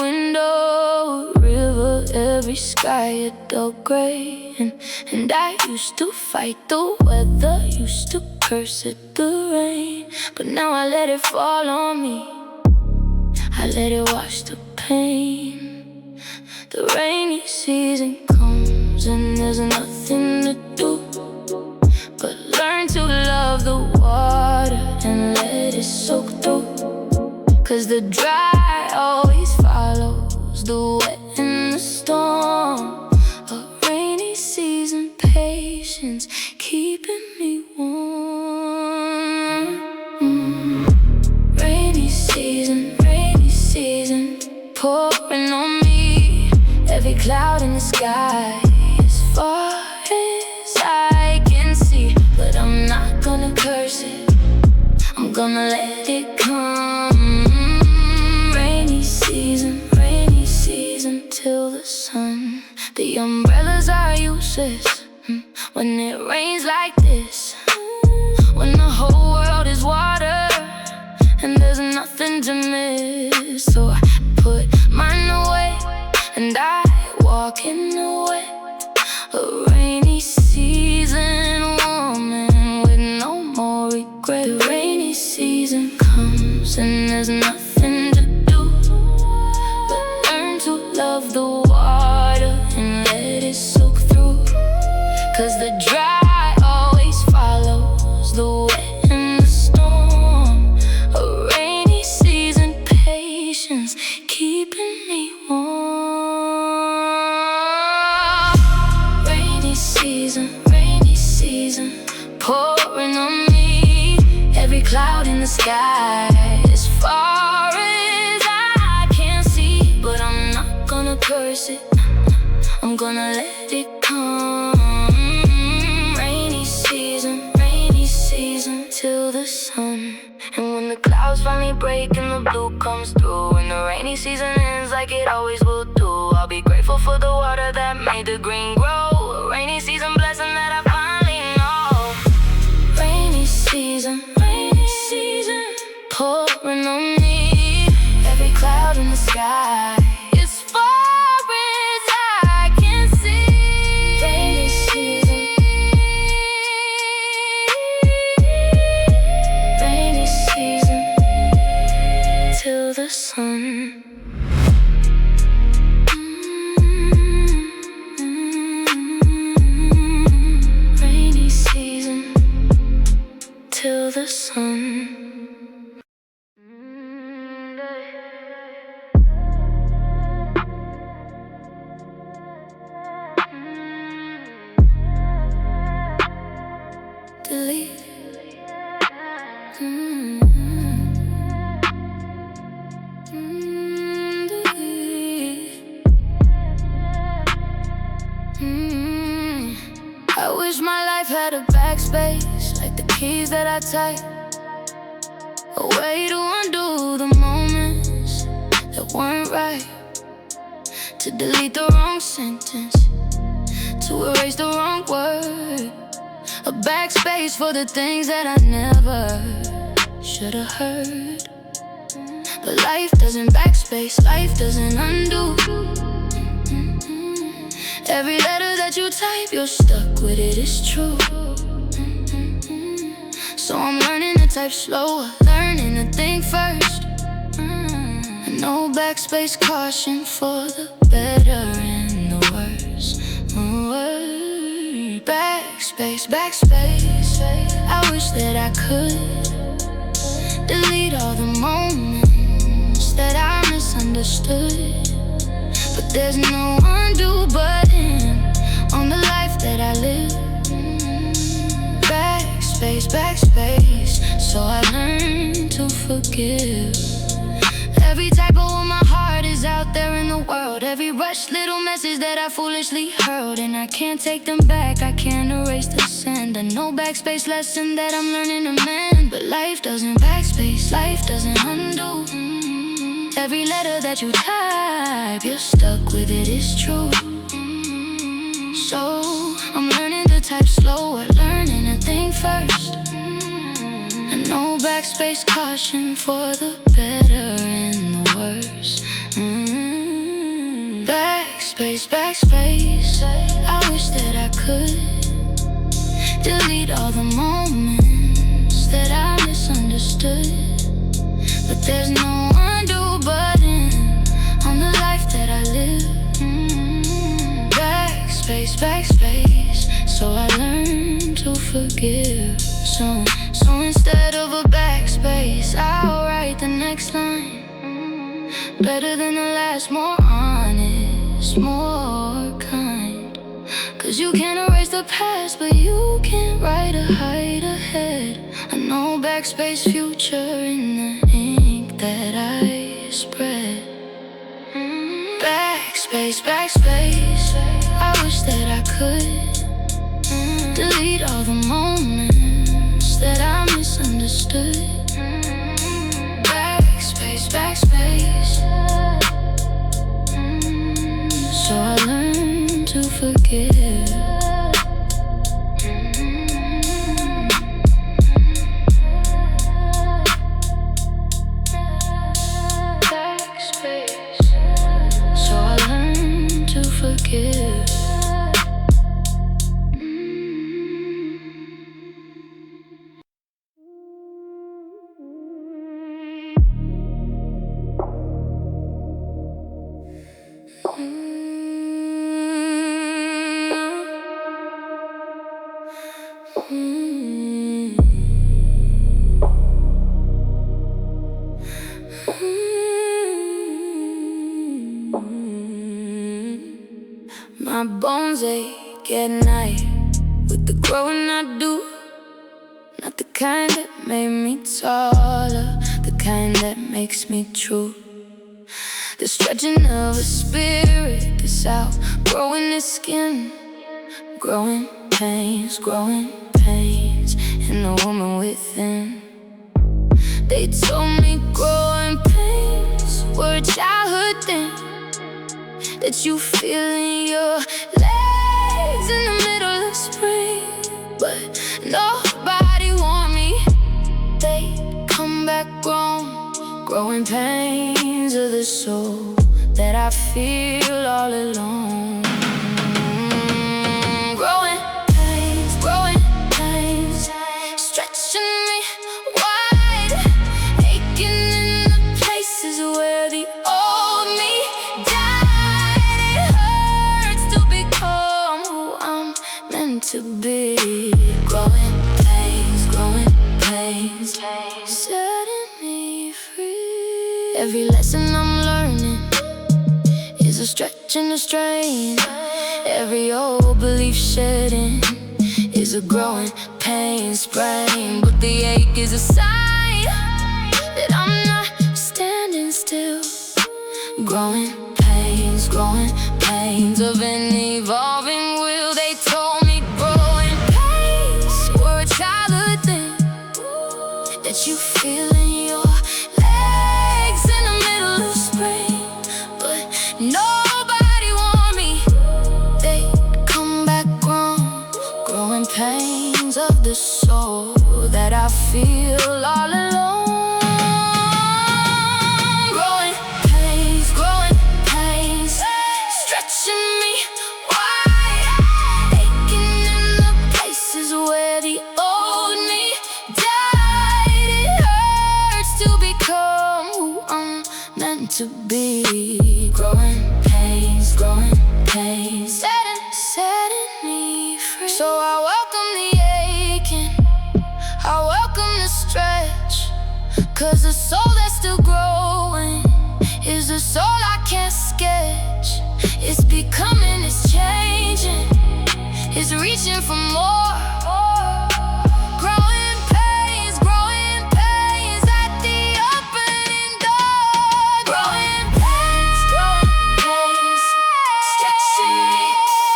window, river, every sky a dull gray. And I used to fight the weather, used to curse at the rain. But now I let it fall on me, I let it wash the pain. The rainy season comes and there's nothing to do but learn to love the water and let it soak through. Cause the dry always follows the wet and the storm. A rainy season, patience keeping me warm. Rainy season, pouring on me. Every cloud in the sky, as far as I can see. But I'm not gonna curse it, I'm gonna let it come. Rainy season till the sun. The umbrellas are useless when it rains like this. When the whole world is water and there's nothing to miss. So I put mine away and I walk in the wet. A rainy season woman with no more regret. The rainy season comes and there's nothing to do but learn to love the water and let it soak through. Cause the dry always follows the wet and the storm. A rainy season, patience keeping me warm. Rainy season, pouring on me. Every cloud in the sky, as far as I can see. But I'm not gonna curse it, I'm gonna let it come. Rainy season till the sun. And when the clouds finally break and the blue comes through, and the rainy season ends like it always will do, I'll be grateful for the water that made the green grow. A rainy season blessing that I finally know. Rainy season, pouring on me. Every cloud in the sky, as far as I can see. Rainy season till the sun. Rainy season till the sun. Delete. I wish my life had a backspace, like the keys that I type. A way to undo the moments that weren't right, to delete the wrong sentence, to erase the wrong word. A backspace for the things that I never should've heard. But life doesn't backspace, life doesn't undo. Every letter that you type, you're stuck with it, it's true. So I'm learning to type slower, learning to think first. And no backspace, caution for the better and the worse. Backspace, I wish that I could delete all the moments that I misunderstood. But there's no undo button on the life that I live. Backspace, so I learned to forgive. Every typo of my heart is out there in the world. Every rushed little message that I foolishly hurled, and I can't take them back, I can't erase the send. And no backspace lesson that I'm learning to mend. But life doesn't backspace, life doesn't undo. Every letter that you type, you're stuck with it, it's true. So I'm learning to type slower, learning to think first. And no backspace, caution for the better and the worse. Backspace, backspace. I wish that I could delete all the moments that I misunderstood, but there's no undo button on the life that I live. Backspace, backspace. So I learned to forgive. So instead of a backspace, I'll write the next line. Better than the last, more honest, more kind. 'Cause you can't erase the past, but you can't write or hide ahead. I know backspace future in the ink that I spread. Backspace, backspace. I wish that I could delete all the moments that I misunderstood. Backspace, backspace. So I learned to forgive. Backspace. So I learned to forgive. My bones ache at night with the growing I do. Not the kind that made me taller, the kind that makes me true. The stretching of a spirit that's out, growing its skin, growing pains in the woman within. They told me growing pains were a childhood thing that you feel in your legs in the middle of spring. But nobody warned me they come back growing pains of the soul that I feel all alone. Growing pains, stretching me wide, aching in the places where the old me died. It hurts to become who I'm meant to be. Growing pains, setting me free. Every lesson I'm learning is a stretch and a strain. Every old belief shedding is a growing pain sprain. But the ache is a sign that I'm not standing still. Growing pains of an evolving will. They told me growing pains were a childhood thing that you feel in your legs in the middle of spring. But nobody warned me they come back growing pains of the soul that I feel all alone. Growing pains, stretching me wide, aching in the places where the old me died. It hurts to become who I'm meant to be. Growing pains, setting me free. So I welcome the aching, I welcome the stretch, 'cause the soul that's still growing is the soul I can't sketch. It's becoming, it's changing, it's reaching for more. Growing pains at the opening door. Growing pains, stretching me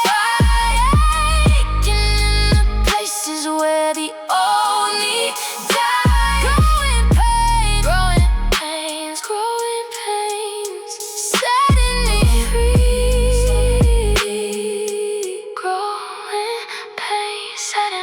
wide, aching in the places where the old me died. Growing pains, setting me free. Growing pains, setting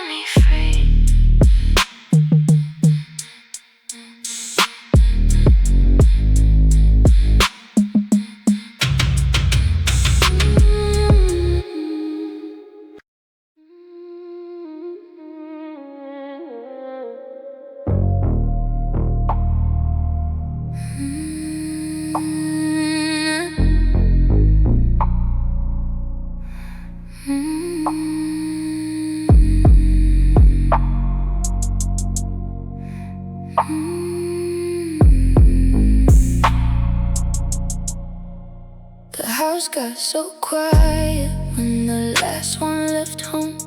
house got so quiet when the last one left home.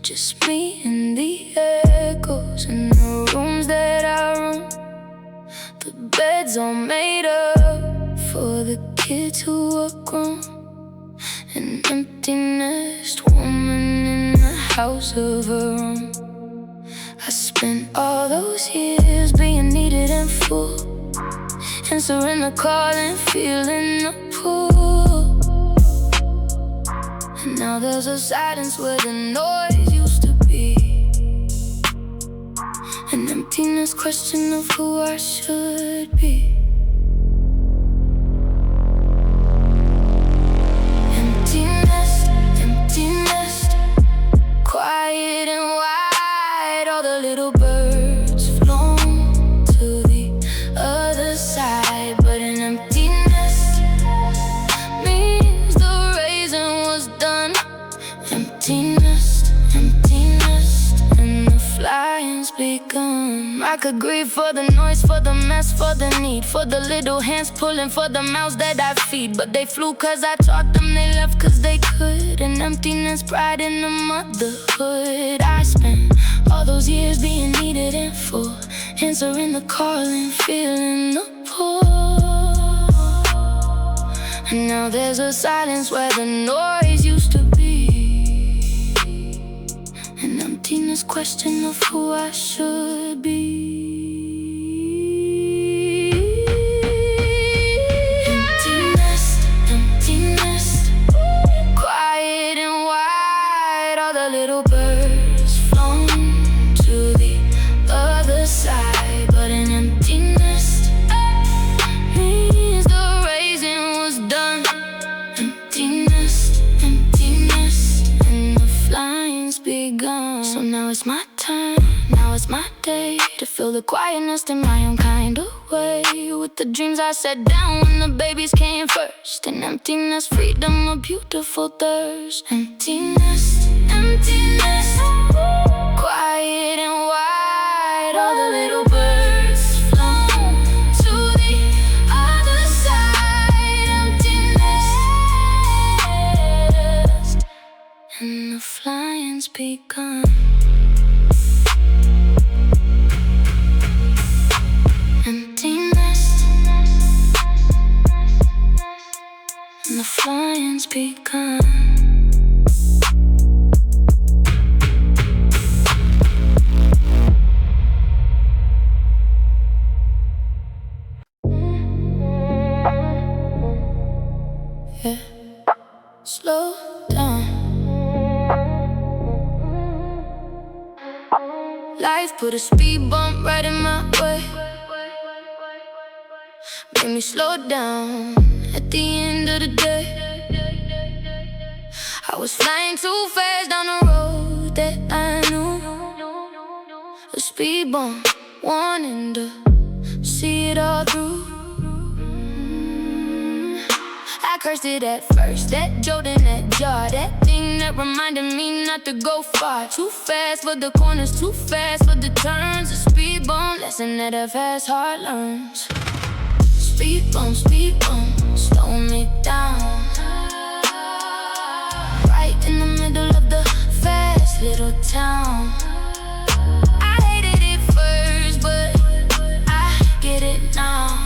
Just me and the echoes in the rooms that I roam. The bed's all made up for the kids who are grown. An empty nest woman in a house of her own. I spent all those years being needed and full, answering the call and feeling the pull. And now there's a silence where the noise used to be. An emptiness, question of who I should be. Emptiness, quiet and wide. All the little birds flown to the other side. But an empty nest means the raising was done. Emptiness, and the flying's begun. I could grieve for the noise, for the mess, for the need, for the little hands pulling for the mouths that I feed. But they flew cause I taught them, they left cause they could. An emptiness, pride in the motherhood. I spent all those years being needed and full, answering the call and feeling the pull. And now there's a silence where the noise used to be. An emptiness, question of who I should be. Emptiness, quiet and wide. All the little birds flown to the other side. But an emptiness means the raising was done. Emptiness, and the flying's begun. So now it's my turn, now it's my day to feel the quietness in my own kind of way. With the dreams I set down when the babies came first. And emptiness, freedom, a beautiful thirst. Emptiness, quiet and wide. All the little birds flown to the other side. Emptiness, and the flying's begun. Emptiness, and the flying's begun. Yeah, slow down. Life put a speed bump right in my way, made me slow down at the end of the day. I was flying too fast down the road that I knew. A speed bump, wanting to see it all through. I cursed it at first, that jolt in that jar, that thing that reminded me not to go far. Too fast for the corners, too fast for the turns. A speed bump, lesson that a fast heart learns. Speed bump, slow me down. Right in the middle of the fast little town. I hated it first, but I get it now.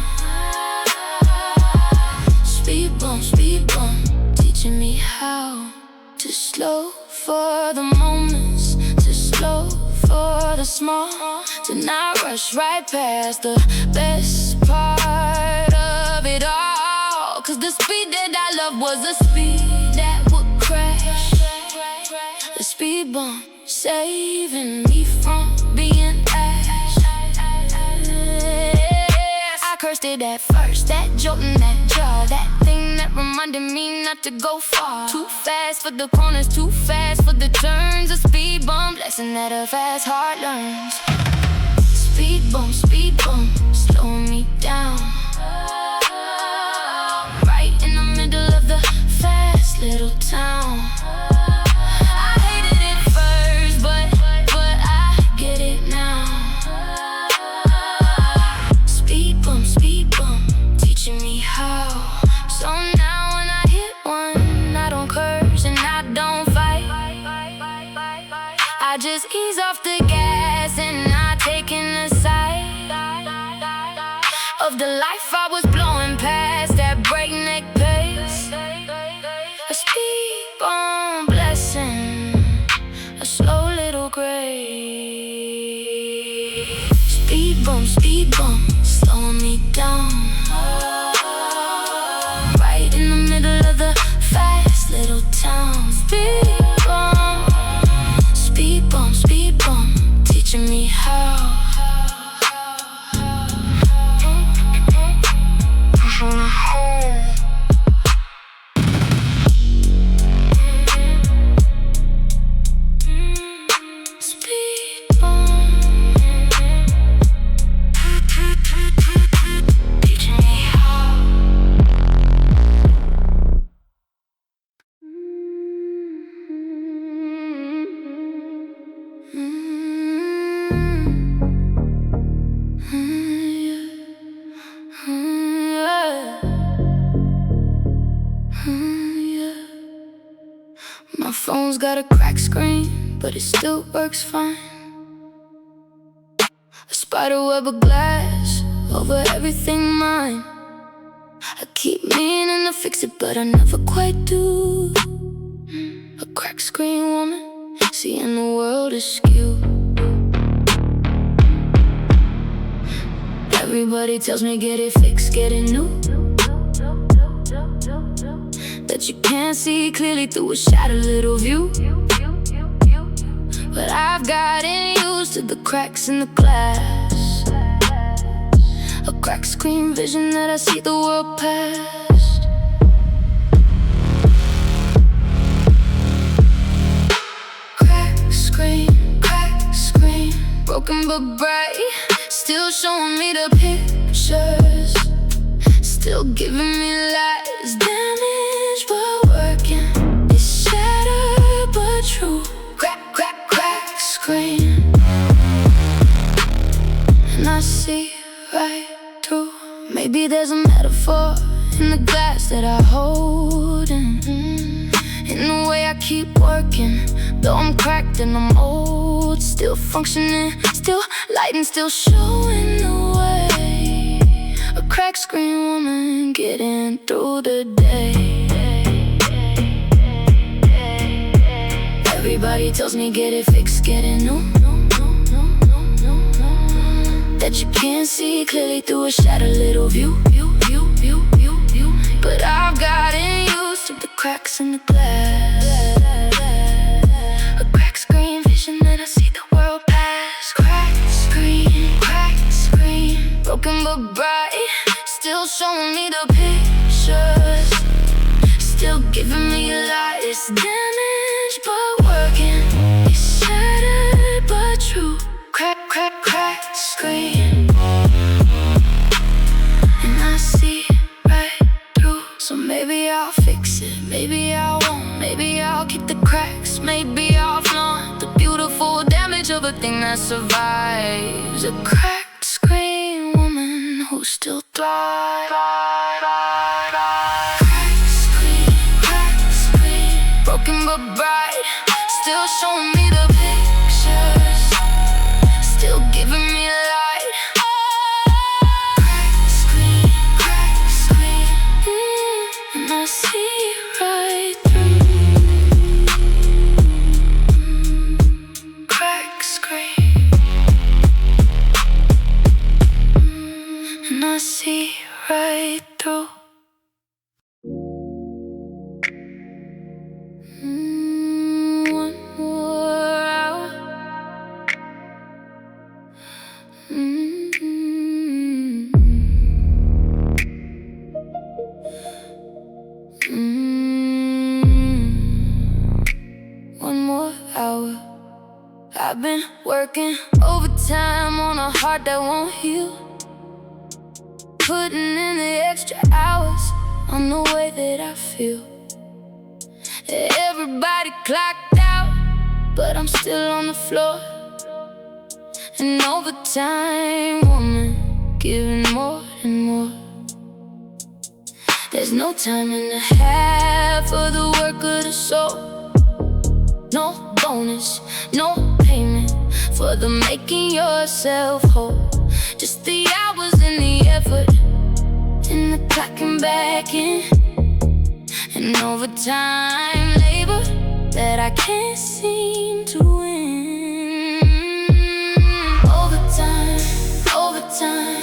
Speed bump, teaching me how to slow for the moments, to slow for the small, to not rush right past the best part of it all. Cause the speed that I loved was the speed that would crash. The speed bump saving me from being ash. I cursed it at first, that jolt in that jar, that thing that reminded me not to go far. Too fast for the corners, too fast for the turns. A speed bump, lesson that a fast heart learns. Speed bump, slow me down. Right in the middle of the fast little town. I hated it first, but I get it now. Speed bump, teaching me how. So now when I phone's got a cracked screen, but it still works fine. A spider web of glass over everything mine. I keep meaning to fix it, but I never quite do. A cracked screen woman, seeing the world askew. Everybody tells me get it fixed, get it new, that you can't see clearly through a shattered little view. But I've gotten used to the cracks in the glass. A cracked screen vision that I see the world past. Cracked screen, broken but bright, still showing me the pictures, still giving me lies. Damaged but working, it's shattered but true. Crack screen, and I see right through. Maybe there's a metaphor in the glass that I hold, in the way I keep working. Though I'm cracked and I'm old, still functioning, still lighting, still showing the way. A cracked screen woman getting through the day. Everybody tells me get it fixed, get it new, that you can't see clearly through a shattered little view. But I've gotten used to the cracks in the glass. A cracked screen vision that I see the world past. Cracked screen, broken but bright, still showing me the pictures, still giving me light. It's damaged but working, it's shattered but true. Cracked screen, and I see right through. So maybe I'll fix it, maybe I won't, maybe I'll keep the cracks, maybe I'll flaunt the beautiful damage of a thing that survives. A cracked screen woman who still thrives. Cracked screen, broken but bright, still showing me the pictures, still giving me light. Cracked screen, and I see right through. Cracked screen, and I see right through. One more hour. One more hour. I've been working overtime on a heart that won't heal, putting in the extra hours on the way that I feel. Everybody clocked out, but I'm still on the floor. An overtime woman, giving more and more. There's no time and a half for the work of the soul. No bonus, no payment for the making yourself whole. Just the hours and the effort, and the clocking back in, and overtime labor that I can't seem to win. Overtime,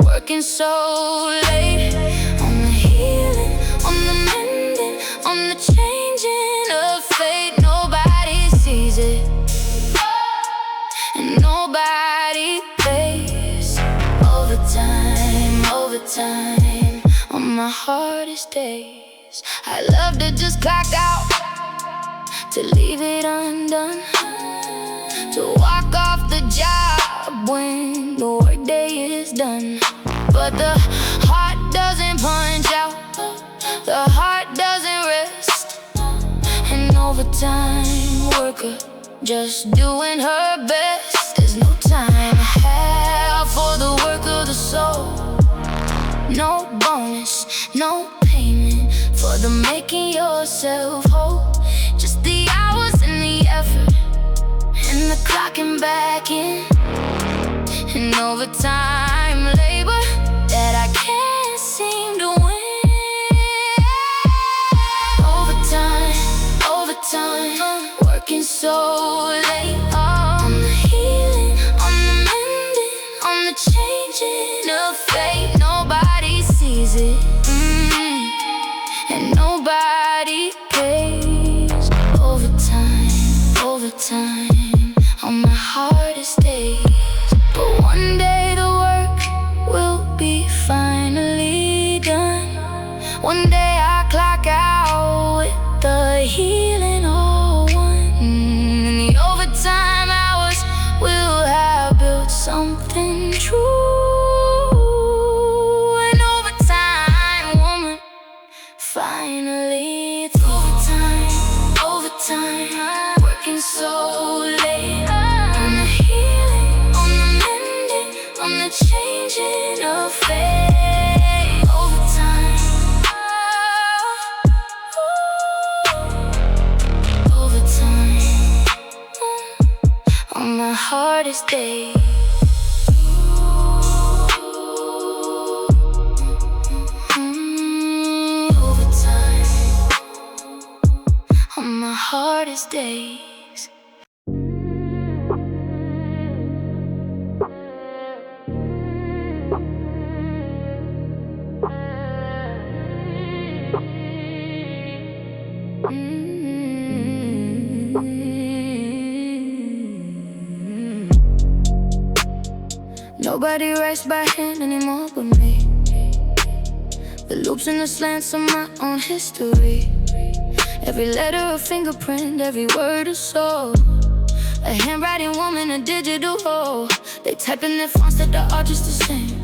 working so late, on the healing, on the mending, on the changing of fate. Nobody sees it, and nobody pays. Overtime, on my hardest days. I love to just clock out, to leave it undone, to walk off the job when the workday is done. But the heart doesn't punch out, the heart doesn't rest. An overtime worker just doing her best. There's no time to have for the work of the soul. No bonus, no payment for the making yourself whole. Just the hours and the clocking back in, and overtime labor that I can't seem to win. Overtime, working so late, on the healing, on the mending, on the changing of fate. Nobody sees it, and nobody pays. Overtime, on my hardest days. But one day the work will be finally done. One day I clock out with the healing all won. And the overtime hours will have built something true. An overtime woman, finally it's overtime, working so late, on the healing, on the mending, on the changing of fate. Overtime, on my hardest days. On my hardest days. Nobody writes by hand anymore but me. The loops and the slants of my own history. Every letter a fingerprint, every word a soul. A handwriting woman, a digital hole. They type in their fonts that the art just the same.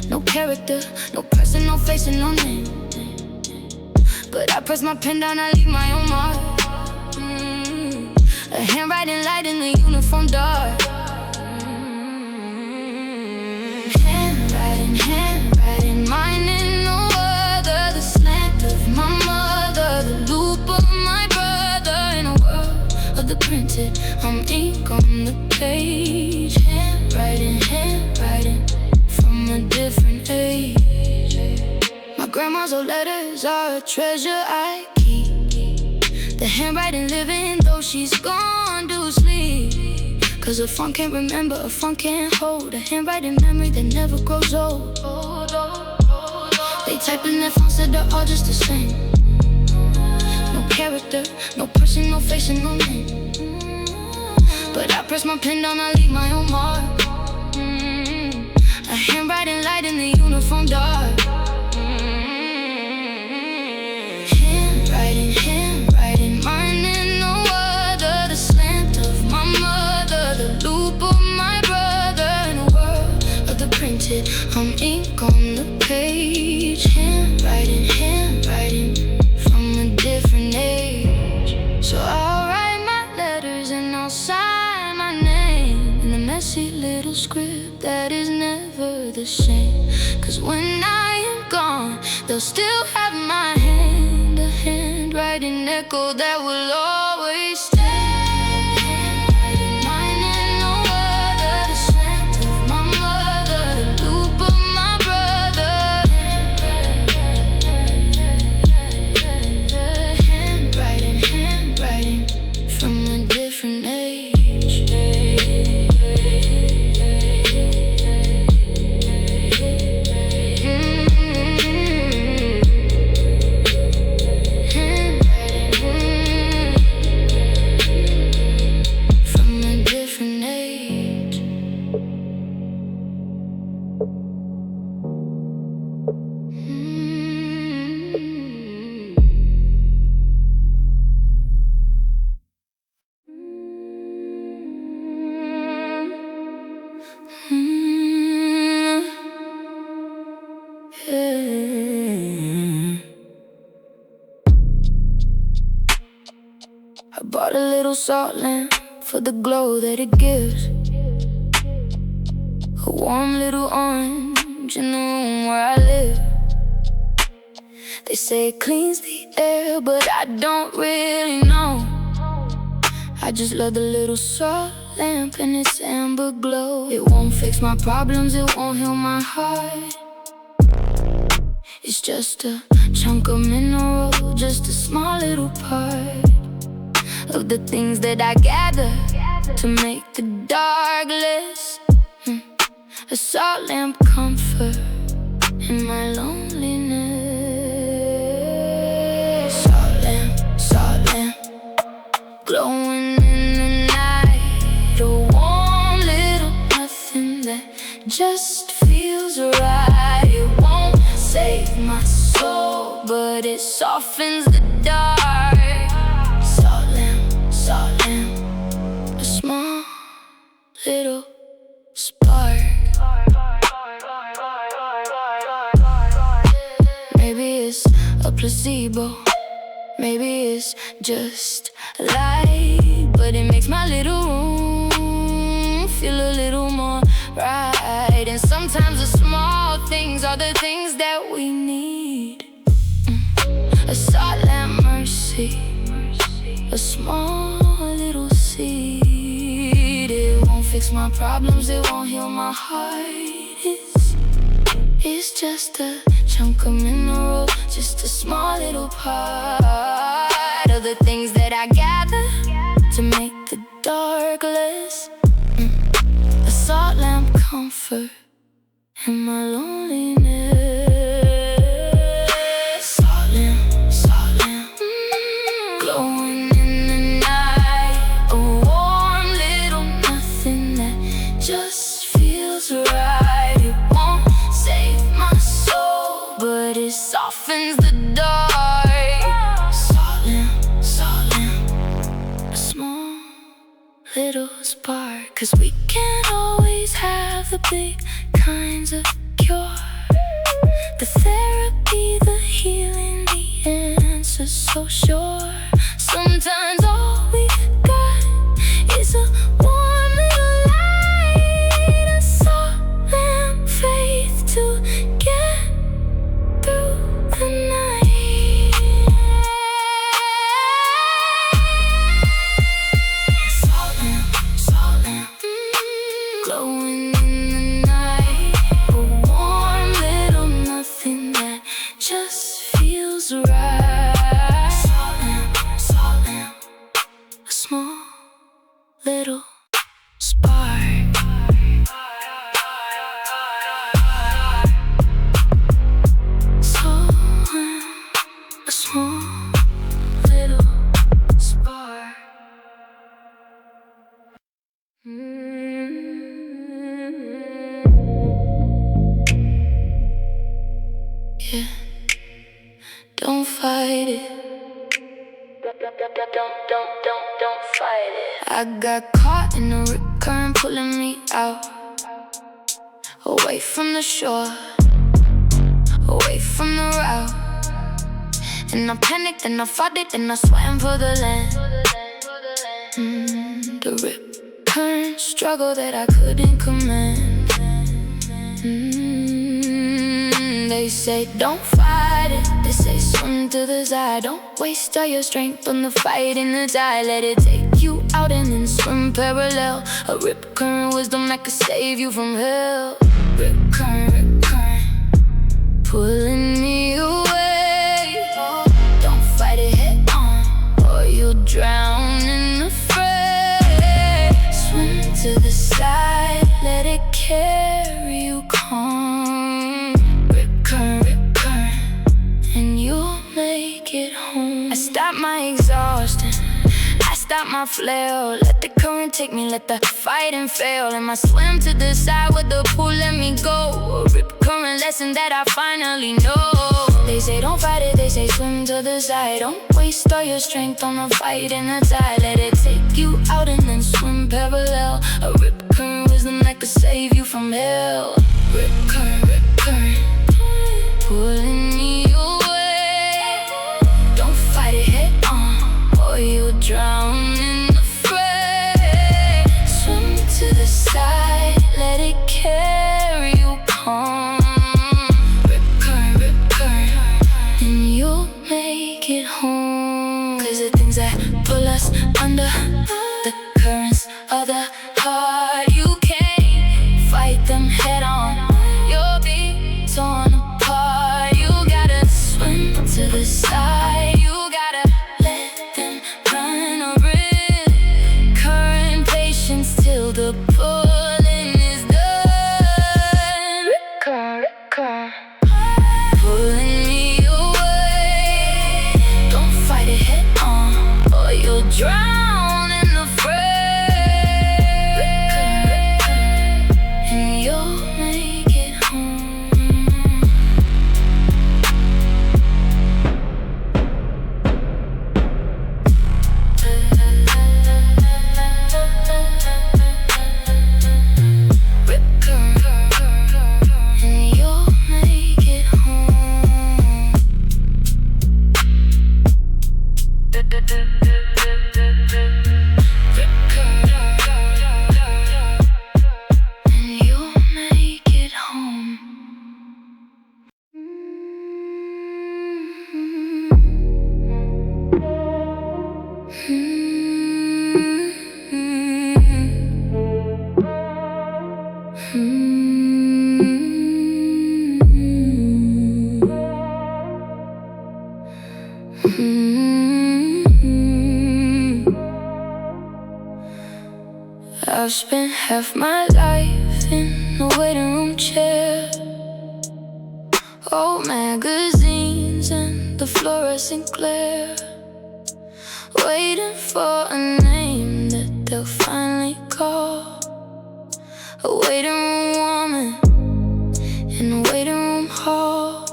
No character, no person, no face and no name. But I press my pen down, I leave my own mark. A handwriting light in the uniform dark. Handwriting, mine in no other. The slant of my mother, the loop of my brother. In a world of the printed, I'm ink on the page. Handwriting from a different age. My grandma's old letters are a treasure I keep. The handwriting living, though she's gone to sleep. Cause a phone can't remember, a phone can't hold a handwriting memory that never grows old. They type in their fonts that they're all just the same. No character, no person, no face and no name. But I press my pen down, I leave my own mark. A handwriting light in the uniform dark. Handwriting, mine in no other. The slant of my mother, the loop of my brother. In a world of the printed, I'm ink on the page. Handwriting from a different age. So I'll write my letters and I'll sign my name in the messy little script that is never the same. Cause when I am gone, they'll still have my hand. A handwriting echo that will always stay. Mine and no other. The slant of my mother, the loop of my brother. Handwriting from a different age. I bought a little salt lamp for the glow that it gives. A warm little orange in the room where I live. They say it cleans the air, but I don't really know. I just love the little salt lamp and its amber glow. It won't fix my problems, it won't heal my heart. It's just a chunk of mineral, just a small little part of the things that I gather to make the dark less. A salt lamp comfort in my loneliness. Salt lamp, glowing in the night. A warm little nothing that just feels right. It won't save my soul, but it softens the dark. Salt lamp, a small little spark. Maybe it's a placebo, maybe it's just light, but it makes my little room feel a little more right. And sometimes the small things are the things that we need. A salt lamp mercy, a small little seed. It won't fix my problems, it won't heal my heart. It's just a chunk of mineral, just a small little part of the things that I gather to make the dark less. A salt lamp comfort in my loneliness. Salt lamp, glowing in the night. A warm little nothing that just feels right. It won't save my soul, but it softens the dark. Salt lamp, a small little spark. 'Cause we can't always have the big kinds of cure, the therapy, the healing, the answer's so sure. Sometimes all we've got is a warm little light, a salt lamp faith to get through the night. Salt lamp, glowing in the night. A warm little nothing that just feels right. Salt lamp, a small little spark. Salt lamp, a small little spark. Yeah, don't fight it. Don't fight it. I got caught in the rip current pulling me out, away from the shore, away from the route. And I panicked and I fought it and I swam for the land. The rip current struggle that I couldn't command. They say don't fight it, they say swim to the side. Don't waste all your strength on the fight in the tide. Let it take you out and then swim parallel. A rip current wisdom that could save you from hell. Rip current, pulling me away. Don't fight it head on, or you'll drown in the fray. Swim to the side, let it carry you calm. Rip current, and you'll make it home. I stop my exhaustion, I stop my flail. Let the current take me, let the fighting fail. And I swim to the side where the pool let me go. A rip current lesson that I finally know. They say don't fight it, they say swim to the side. Don't waste all your strength on the fight in the tide. Let it take you out and then swim parallel. A rip current wisdom that could save you from hell. Rip current, pulling me away. Don't fight it head on, or you'll drown in the fray. Swim to the side, let it carry you calm. Rip current, and you'll make it home. 'Cause the things that pull us under beside. You gotta let them run a recurrent patience till the pulling is done. Recurrent. Pulling me away. Don't fight it head on, or you'll drown in the fray. And you'll make it home. And you'll make it home. And you'll make it home. I've spent half my life in the waiting room chair, old magazines and the fluorescent glare, waiting for a name that they'll finally call. A waiting room woman in a waiting room hall,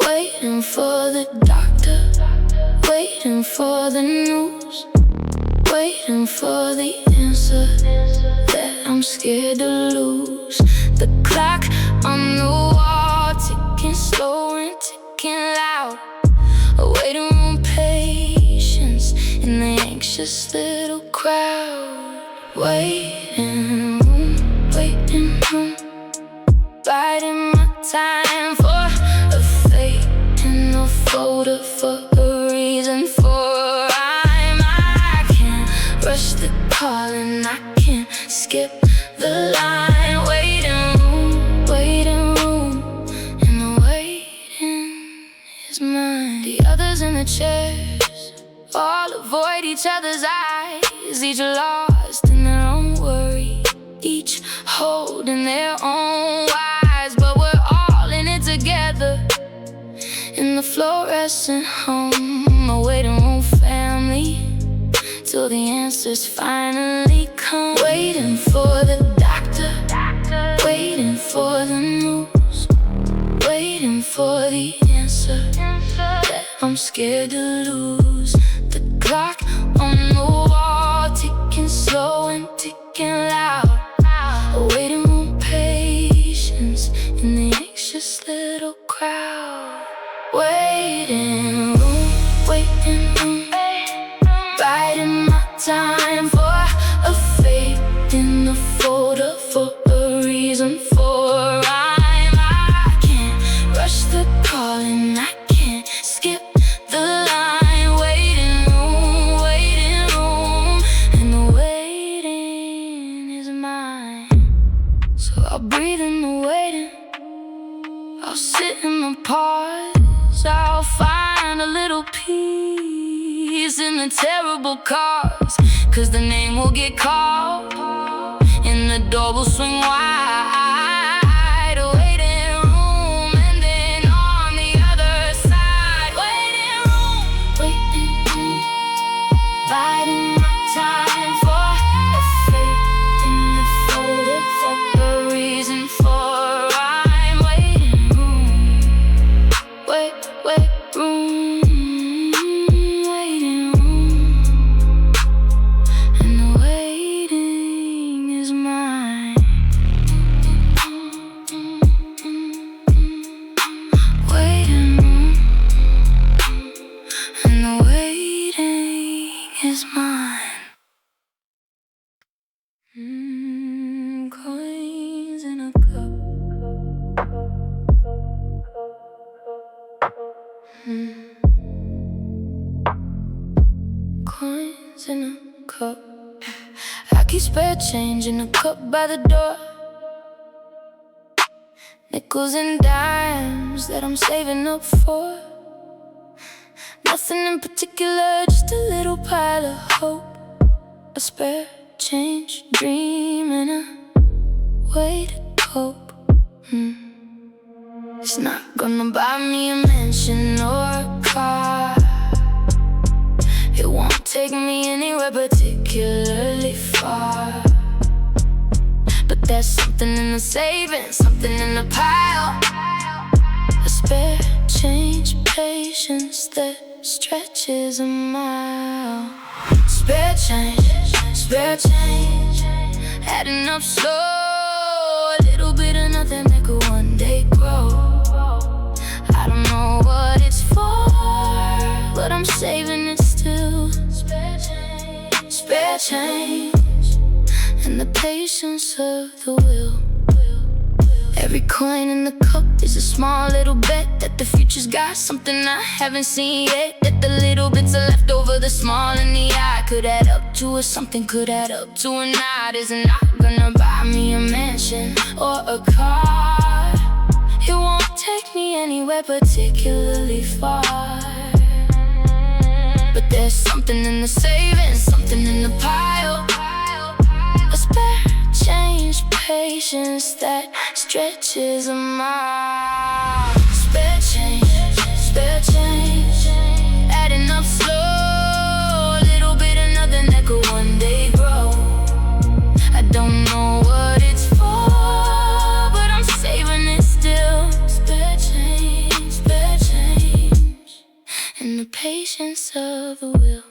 waiting for the doctor, waiting for the news, waiting for the answer that I'm scared to lose. The clock on the wall ticking slow and ticking loud. A waiting room patience in the anxious little crowd. Waiting room, biding my time for a fate in the folder, for a reason, for a rhyme. I can't rush the call and I can't skip the line. Waiting room, and the waiting is mine. The others in the chairs all avoid each other's eyes, each lost in their own worry, each holding their own whys. But we're all in it together in the fluorescent home. A waiting room family till the answers finally come. Waiting for the doctor, waiting for the news, waiting for the answer that I'm scared to lose. The clock on the wall ticking slow and ticking loud. A waiting room patience in the anxious little crowd. Waiting room, biding my time for a fate in the folder, for a reason, for a rhyme. I can't rush the call and I can't skip the line. Waiting room, and the waiting is mine. So I'll breathe in the waiting, I'll sit in the pause, I'll find a little peace in the terrible cause. Cause the name will get called and the door will swing wide. A waiting room, and then on the other side. Waiting room, biding my time for a fate in the folder, for a reason, for a rhyme. Waiting room, wait room, waiting room, and the waiting is mine. Waiting room, and the waiting is mine. Coins in a cup. Coins in a cup. I keep spare change in a cup by the door. Nickels and dimes that I'm saving up for. in particular, just a little pile of hope, a spare change, dream, and a way to cope. It's not gonna buy me a mansion or a car. It won't take me anywhere particularly far. But there's something in the savings, something in the pile, a spare change, patience that stretches a mile. Spare change, adding up slow, a little bit of nothing that could one day grow. I don't know what it's for, but I'm saving it still. Spare change, and the patience of the will. Every coin in the cup is a small little bet that the future's got something I haven't seen yet. That the little bits are left over, the small in the eye, could add up to a something, could add up to a night. Is not gonna buy me a mansion or a car. It won't take me anywhere particularly far. But there's something in the savings, something in the pile, a spare change, patience that stretches a mile. Spare change, adding up slow, a little bit of nothing that could one day grow. I don't know what it's for, but I'm saving it still. Spare change, and the patience of the will.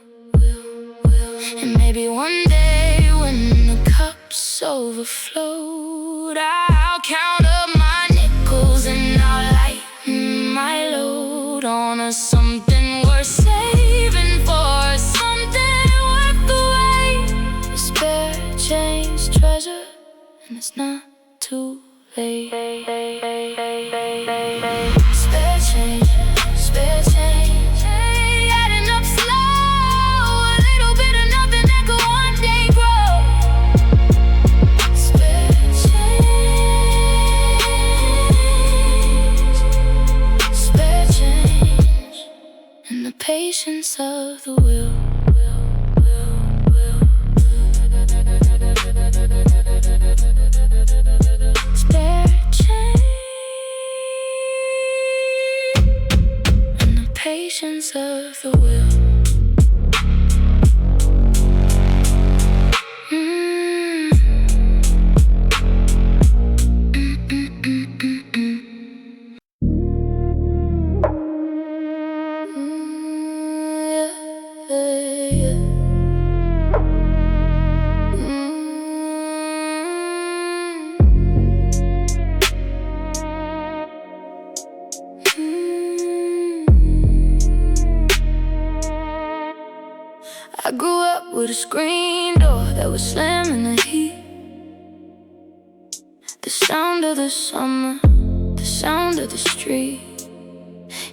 And maybe one day when the cup's overflowed, I'll count up my nickels and I'll lighten my load on a something worth saving for, something worth the wait. Spare change, treasure, and it's not too late. Spare change, adding up slow, a little bit of nothing that could one day grow. Spare change, and the patience of the will. Spare change, and the patience of the will. I grew up with a screen door that would slam in the heat. The sound of the summer, the sound of the street.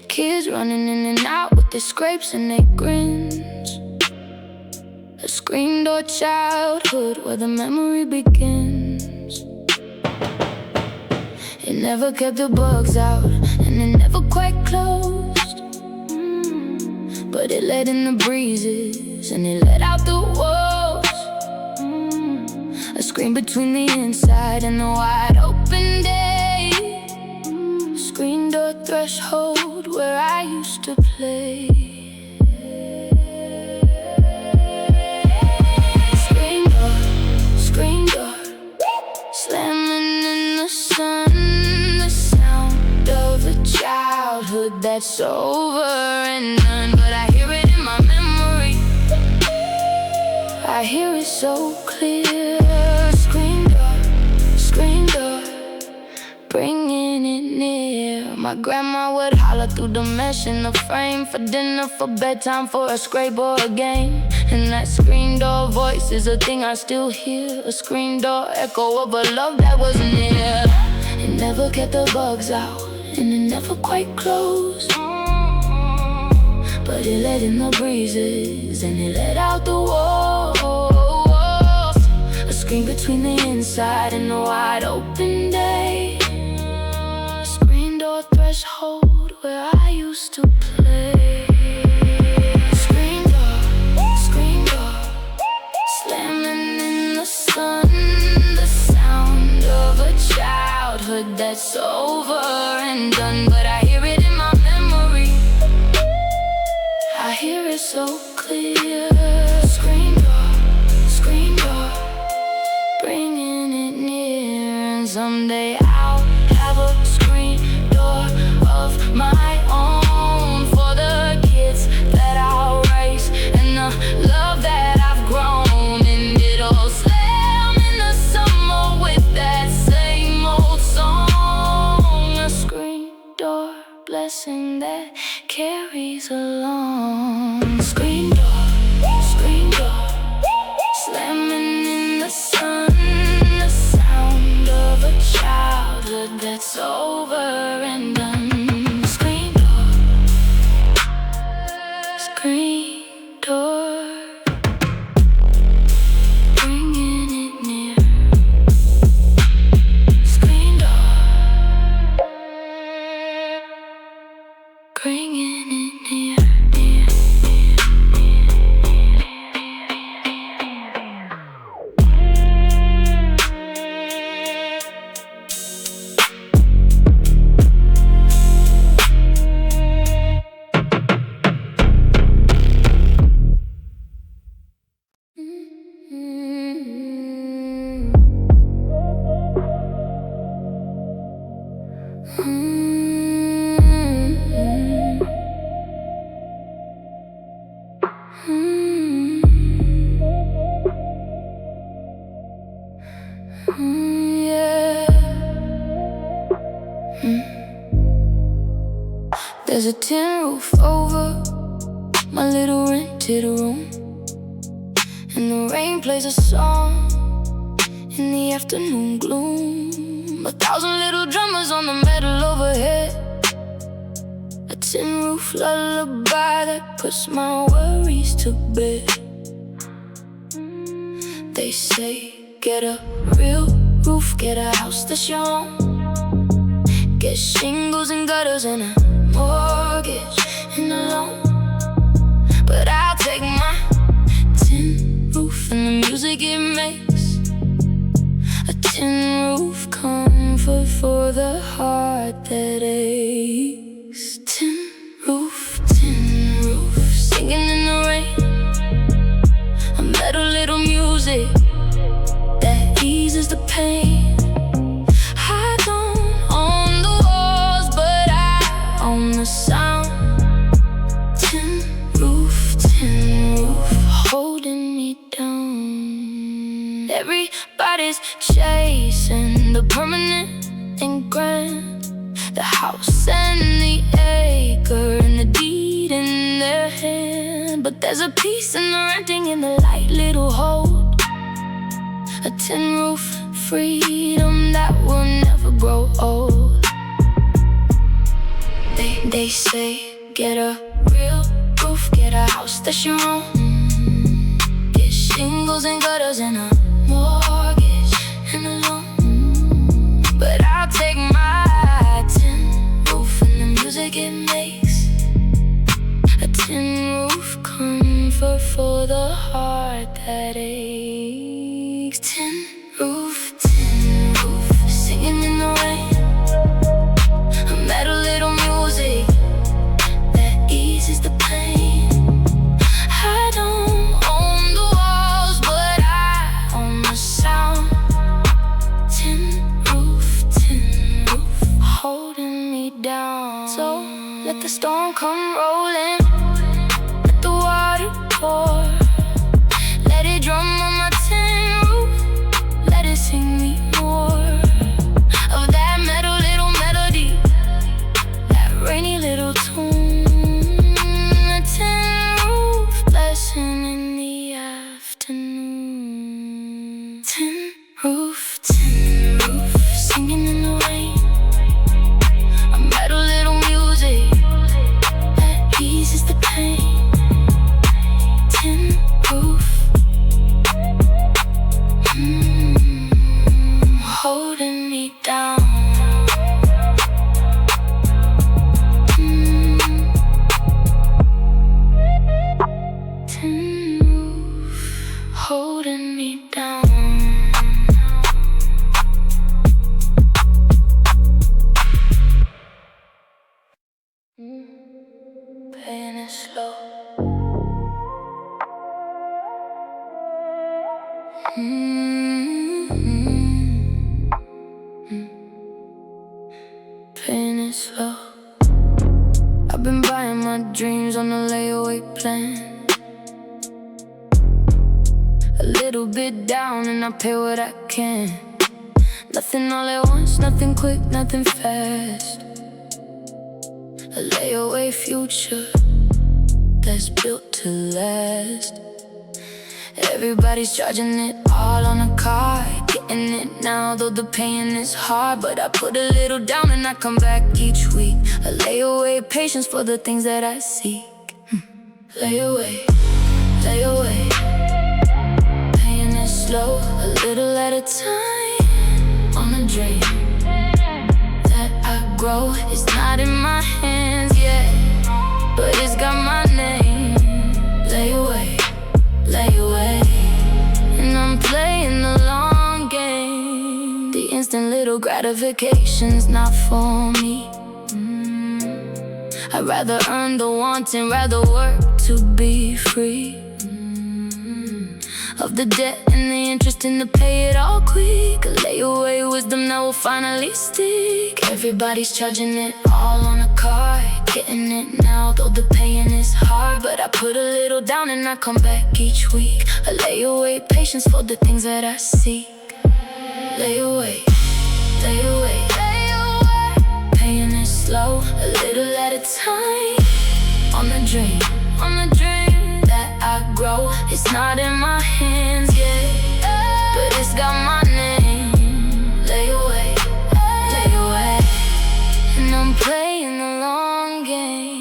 Kids running in and out with their scrapes and their grins. A screen door childhood where the memory begins. It never kept the bugs out and it never quite closed. But it let in the breezes and it let out the walls. A screen between the inside and the wide open day. Screen door threshold where I used to play. Screen door, slamming in the sun. The sound of a childhood that's over and done. But I hear it in my memory, I hear it so clear. Screen door, bringing it near. My grandma would holler through the mesh in the frame. For dinner, for bedtime, for a scrape or a game. And that screen door voice is a thing I still hear. A screen door echo of a love that was near. It never kept the bugs out and it never quite closed. But it let in the breezes and it let out the walls. A screen between the inside and the wide open day. Screen door threshold where I used to play. so clear. Screen door, bringing it near. And someday I'll have a screen door of my own for the kids that I'll raise and the love that I've grown. And it'll slam in the summer with that same old song. A screen door blessing that carries along. Screen door, slamming in the sun. The sound of a childhood that's over and done. Screen door, bringing it near. Screen door, bringing it near. There's a tin roof over my little rented room, and the rain plays a song in the afternoon gloom. 1,000 little drummers on the metal overhead, a tin roof lullaby that puts my worries to bed. They say, get a real roof, get a house that's your own, get shingles and gutters and a mortgage and a loan. But I'll take my tin roof and the music it makes, a tin roof comfort for the heart that aches. Tin roof, singing in the rain, a metal little music that eases the pain. I don't own the walls, but I own the sound. Tin roof, holding me down. Everybody's chasing the permanent and grand, the house and the acre and the deed in their hand. But there's a peace in the renting in the light little hold, a tin roof freedom that will never grow old. They say, get a real roof, get a house that's your own, get shingles and gutters and a mortgage and a loan. But I'll take my tin roof and the music it makes, a tin roof comfort for the heart that aches. Tin roof, singing in the rain, a metal little music that eases the pain. I don't own the walls, but I own the sound. Tin roof, holding me down. So let the storm come rolling, let the water pour, let it drum on my tin roof, let it sing me more of that metal little melody, that rainy little tune. A tin roof blessing in the afternoon. Tin roof, singing in the rain, a metal little music that eases the pain. Tin roof, holding me down. Tin roof, holding me down. Playing it slow. layaway plan. A little bit down and I pay what I can. Nothing all at once, nothing quick, nothing fast. A layaway future that's built to last. Everybody's charging it all on a card, getting it now, though the paying is hard. But I put a little down and I come back each week. A layaway, patience for the things that I seek. Layaway, layaway, paying it slow, a little at a time. On a dream that I grow, it's not in my hands yet, but it's got my name. Layaway, layaway, and I'm playing the long game. The instant little gratification's not for me. I'd rather earn the want and rather work to be free of the debt and the interest and to pay it all quick. A layaway wisdom that will finally stick. Everybody's charging it all on a card, getting it now, though the paying is hard. But I put a little down and I come back each week. A layaway, patience for the things that I seek. Layaway, layaway, layaway, paying it slow, a little at a time. On the dream that I grow, it's not in my hands yet, but it's got my name. Layaway, layaway, and I'm playing the long game.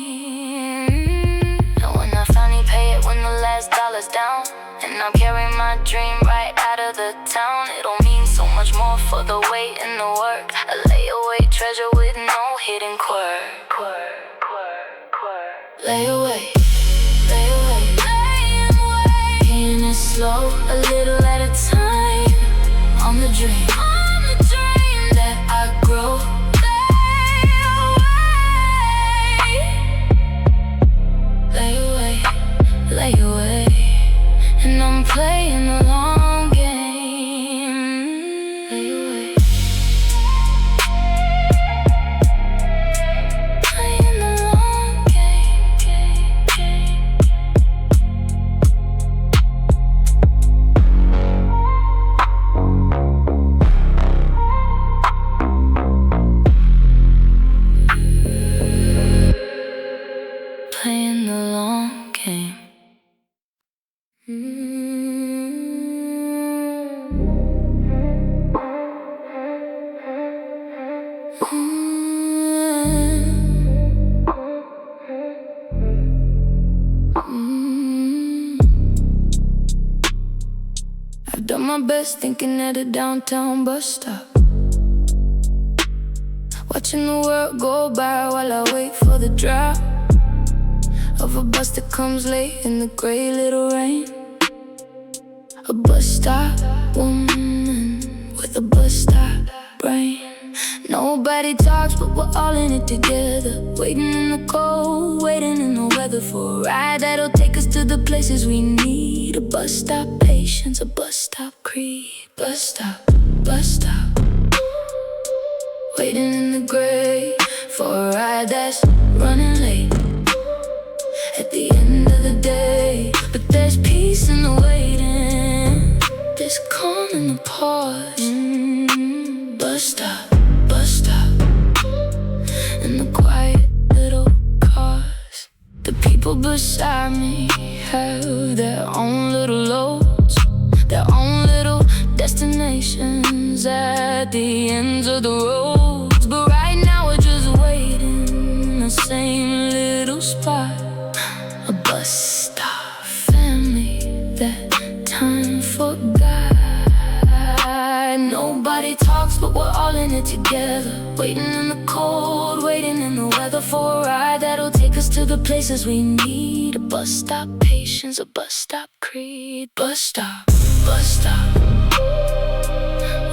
And when I finally pay it, when the last dollar's down, and I'm carrying my dream right out of the town, it'll mean so much more for the wait and the work. A layaway treasure with no hidden quirk. Layaway, layaway, paying it slow, a little at a time. On the dream that I grow. Layaway, layaway, and I'm playing the long game. Layaway, playing the long game. Playing the long game. I've done my best thinking at a downtown bus stop, watching the world go by while I wait for the drop of a bus that comes late in the gray little rain. A bus stop woman with a bus stop brain. Nobody talks but we're all in it together, waiting in the cold, waiting in the weather for a ride that'll take us to the places we need. A bus stop patience, a bus stop creed. Bus stop, waiting in the gray for a ride that's running late at the end of the day. But there's peace in the waiting, there's calm in the pause. Bus stop, in the quiet little cars. The people beside me have their own little loads, their own little destinations at the ends of the roads. But right now we're just waiting in the same little spot. A bus stop family that time forgot. Nobody talks but we're all in it together, waiting in the cold, waiting in the weather for a ride that'll take us to the places we need. A bus stop patience, a bus stop creed. Bus stop,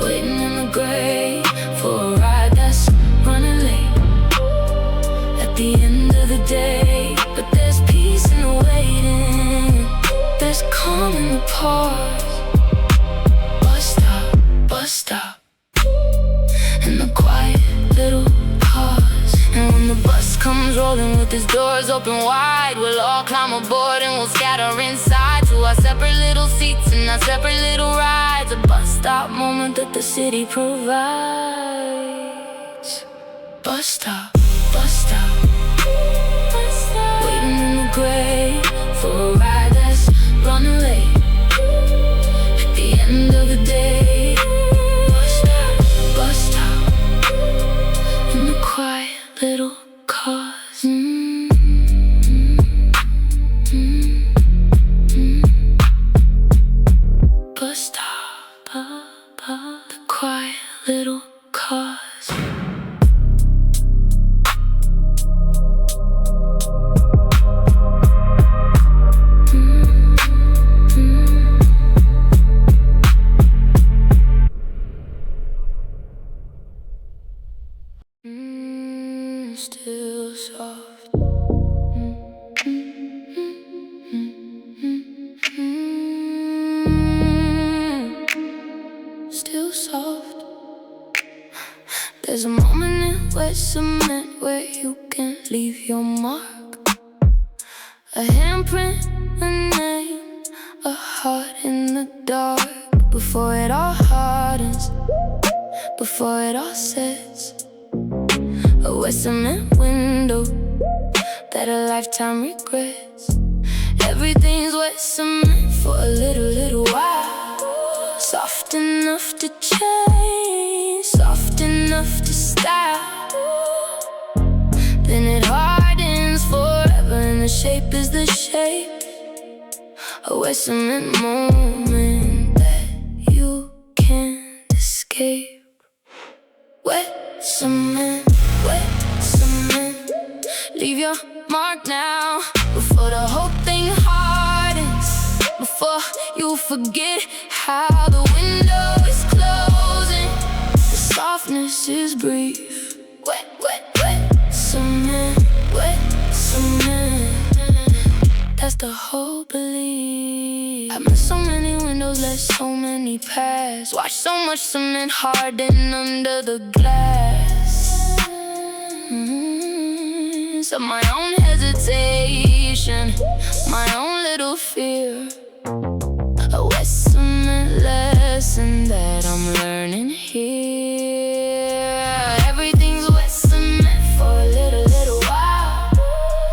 waiting in the gray for a ride that's running late at the end of the day. But there's peace in the waiting, there's calm in the pause. Bus stop, in the quiet little cars. And when the bus comes rolling with his doors open wide. We'll all climb aboard and we'll scatter inside to our separate little seats and our separate little rides. A bus stop moment that the city provides. Bus stop, bus stop, bus stop. Waiting in the gray for a ride that's running late at the end of the day. Bus stop, bus stop, in the quiet little cars. Bus stop, the quiet little cars. Still soft. Still soft. There's a moment in wet cement where you can leave your mark. A handprint, a name, a heart in the dark. Before it all hardens, before it all sets. A wet cement window that a lifetime regrets. Everything's wet cement for a little while. Soft enough to change, soft enough to style. Then it hardens forever and the shape is the shape. A wet cement moment that you can't escape. Wet cement, wet cement. Leave your mark now before the whole thing hardens. Before you forget how the window is closing. The softness is brief. Wet, wet, wet cement, wet cement. That's the whole belief. I missed so many windows, let so many pass. Watch so much cement harden under the glass. Of my own hesitation, my own little fear. A wet cement lesson that I'm learning here. Everything's wet cement for a little while.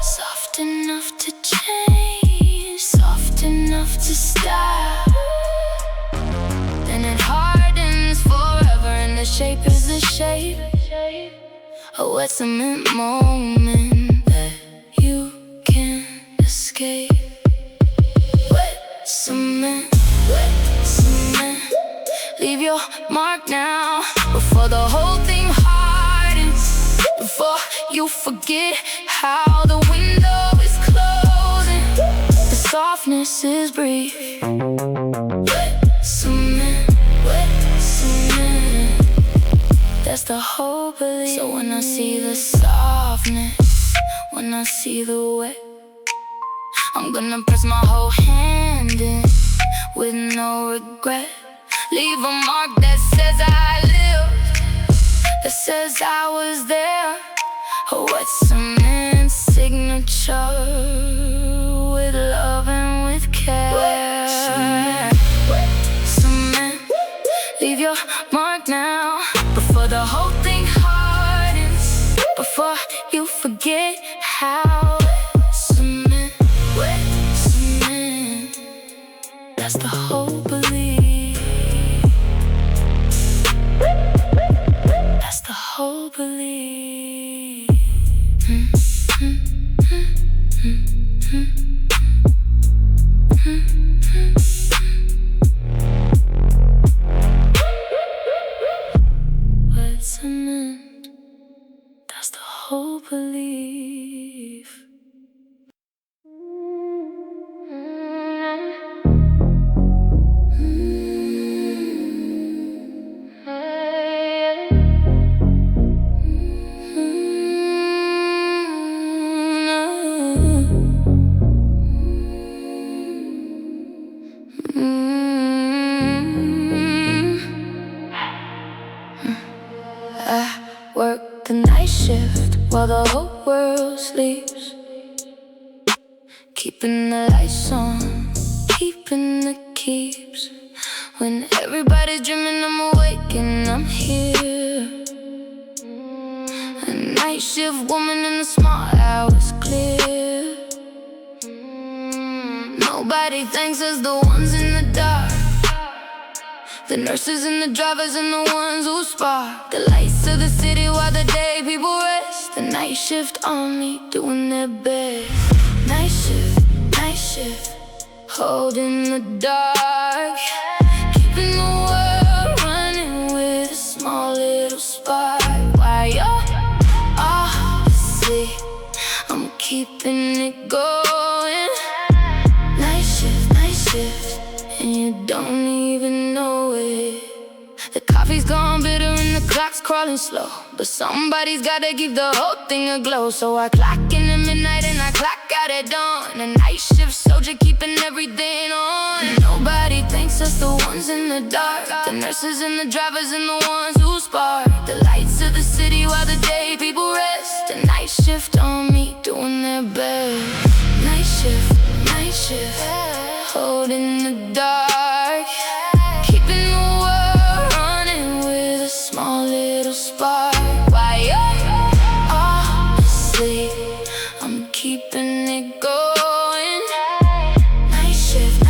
Soft enough to change, soft enough to style. Then it hardens forever and the shape is the shape. A wet cement moment that you can't escape. Wet cement, wet cement. Leave your mark now before the whole thing hardens. Before you forget how the window is closing. The softness is brief. Wet cement, wet cement. That's the whole belief. So when I see the softness, when I see the wet, I'm gonna press my whole hand in with no regret. Leave a mark that says I lived, that says I was there. A wet cement signature with love and with care. Wet cement, leave your mark now before the whole thing hardens. Before you forget how cement, wet cement. That's the whole belief. That's the whole belief. Wet cement. That's the whole belief. I work the night shift while the whole world sleeps. Keeping the lights on, keeping the keeps. When everybody's dreaming, I'm awake and I'm here. A night shift woman in the small hours clear. Nobody thanks us, the ones in the dark. The nurses and the drivers and the ones who spark the lights of the city while the day people rest. The night shift army doing their best. Night shift, holding the dark. Keeping the world running with a small little spark. While you're asleep, I'm keeping it going. Night shift, and you don't even know it. The coffee's gone bitter and the clock's crawling slow, but somebody's gotta keep the whole thing aglow. So I clock in at midnight and I clock out at dawn. A night shift soldier keeping everything on. Nobody thanks us, the ones in the dark. The nurses and the drivers and the ones who spark the lights of the city while the day people rest. A night shift on me doing their best. Night shift, holding the dark. Keeping the world running with a small little spark. While you're asleep, I'm keeping it going. Night shift,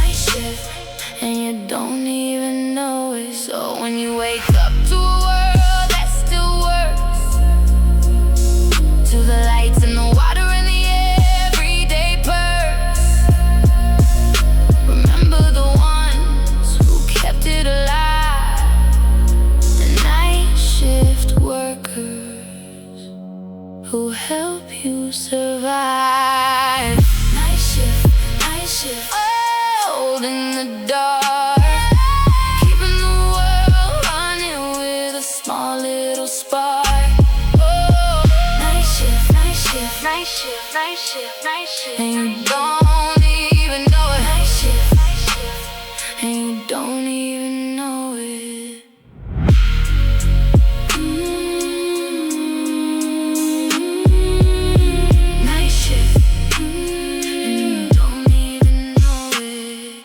and you don't even know it. So when you wake up to a world that still works, to the lights and the water and the everyday perks, remember the ones who kept it alive. The night shift workers who help you survive. Night shift, holding the dark. Keeping the world running with a small little spark. Oh, night shift, and you don't even know it. Night shift, and you don't even know it. Night shift, and you don't even know it.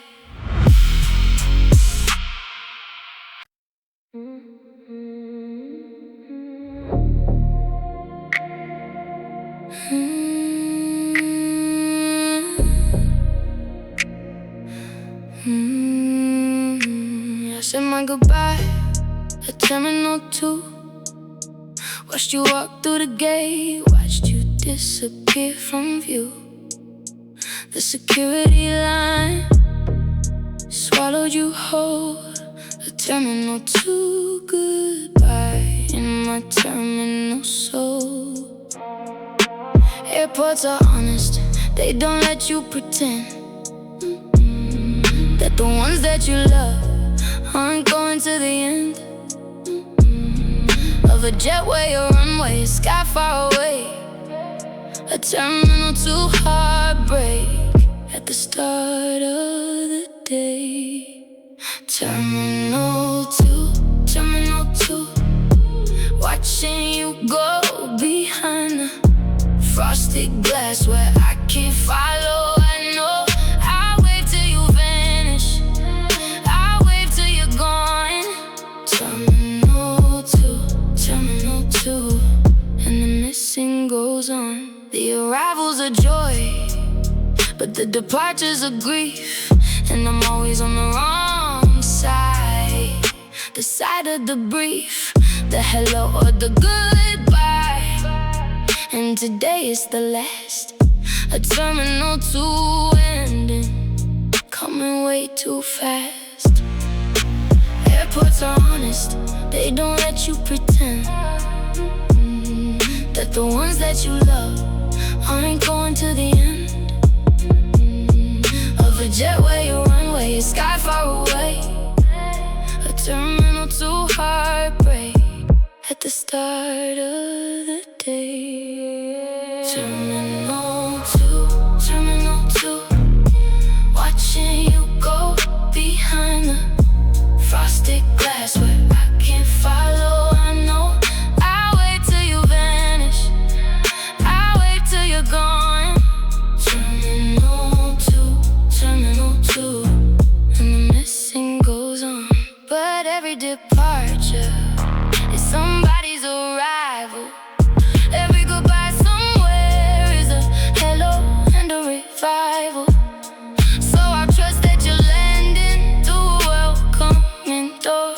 I said my goodbye at Terminal 2. Watched you walk through the gate, watched you disappear from view. The security line swallowed you whole. A Terminal 2 goodbye in my terminal soul. Airports are honest, they don't let you pretend that the ones that you love aren't going to the end of a jetway or runway, a sky far away. A Terminal 2 heartbreak at the start of the day. Terminal 2, watching you go behind the frosted glass where I can't follow. I know I'll wait till you vanish, I'll wait till you're gone. Terminal 2, and the missing goes on. The arrivals are joy, but the departures are grief. And I'm always on the wrong side, the side of the brief, the hello or the goodbye. And today is the last. A Terminal 2 ending, coming way too fast. Airports are honest, they don't let you pretend that the ones that you love aren't going to the end of a jetway or runway, a sky far away. A Terminal 2 heartbreak at the start of the day. Terminal 2, watching you go behind the frosted glass where I can't follow. I know I'll wait till you vanish, I'll wait till you're gone. arrival. So I trust that you're landing through a welcoming door,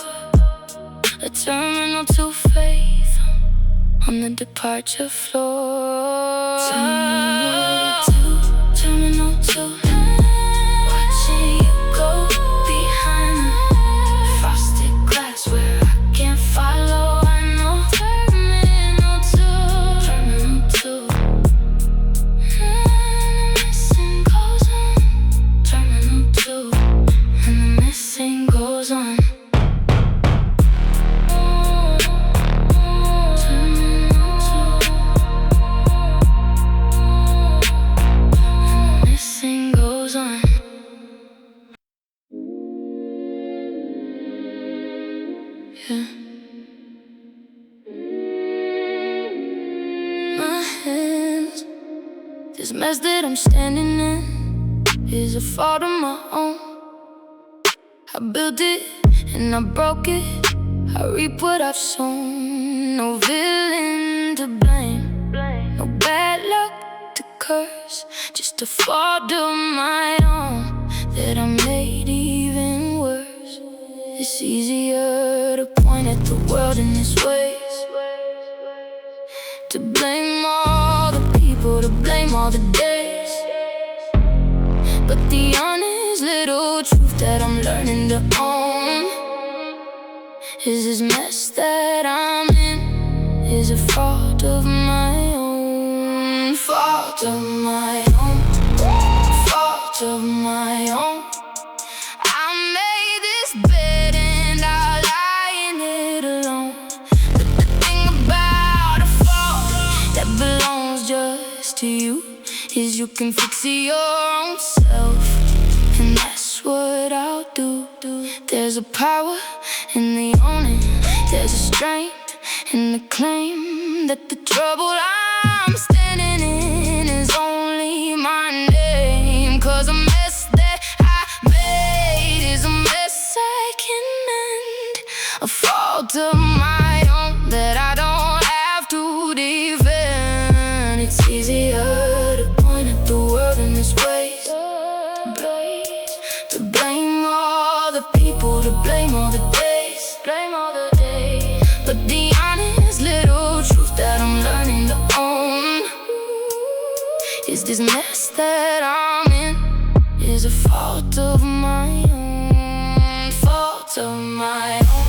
a terminal to faith on the departure floor. Terminal two, watching you go behind the frosted glass where I can't follow. I know terminal two, and the missing goes on. Terminal two, and the missing goes on. My hands, this mess that I'm standing in is a fault of my own. I built it and I broke it, I reap what I've sown. No villain to blame, no bad luck to curse, just a fault of my own that I made even worse. It's easier to point at the world in this way, to blame all the people, to blame all the days. But the honest little truth that I'm learning to own is this mess that I'm in is a fault of my own. Fault of my own. Fault of my own. I made this bed and I lie in it alone. But the thing about a fault that belongs just to you is you can fix it your own self, and that's what I'll do. There's a power in the owning, there's a strength in the claim that the trouble I'm standing in is only my name. 'Cause a mess that I made is a mess I can mend, a fault of my own that I don't have to defend. It's easier to point at the world in this way, to blame all the people, to blame all the days, but the honest little truth that I'm learning to own is this mess that I'm in is a fault of my own. Fault of my own.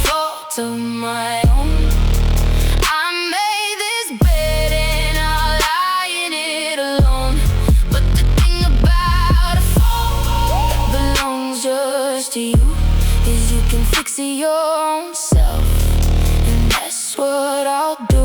Fault of my own. I made this bed and I lie in it alone. But the thing about a fault that belongs just to you is you can fix it your own self, and that's what I'll do.